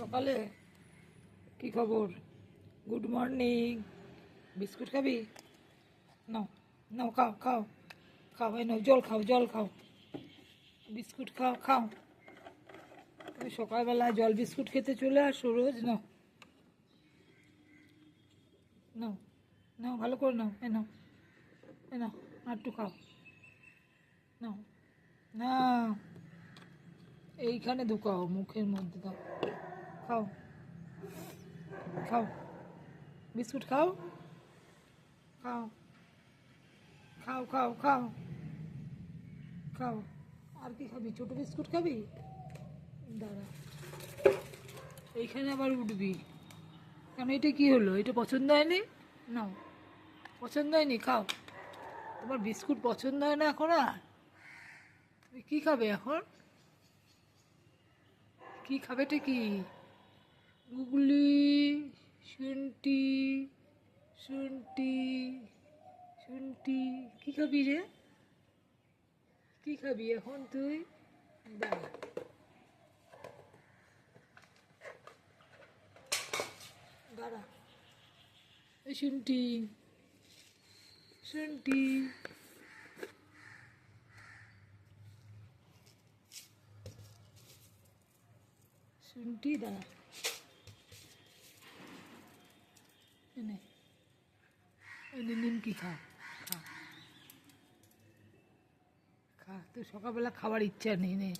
সকালে কি খবর? Good morning. বিস্কুট খাবি? নাও নাও, খাও খাও খাও, এই নাও, জল খাও, জল খাও, বিস্কুট খাও খাও। তুমি সকালবেলা জল বিস্কুট খেতে চলে আসো রোজ। নাও নাও নাও, ভালো করে নাও, এ নাও, এ নাও, আর একটু খাও, নাও না, এইখানে ঢুকাও, মুখের মধ্যে দাও, খাও খাও, বিস্কুট খাও খাও খাও খাও খাও খাও। আর কি খাবি? ছোট বিস্কুট খাবি? দাঁড়া, এইখানে আবার উঠবি কেন? এটা কি হলো? এটা পছন্দ হয়নি? নাও, পছন্দ হয়নি, খাও। তোমার বিস্কুট পছন্দ হয় না এখন? আর তুমি কী খাবে এখন? কি খাবেটা কি? গুগলি, শুনটি, শুনটি, শুনটি, কি খাবি রে? কি খাবি এখন তুই? দাঁড়া, দাঁড়া, এই শুনটি, শুনটি, শুনটি, দাঁড়া, এনে এনে নিমকি খা, খা খা, তুই সকালবেলা খাবার ইচ্ছা নেই, নে।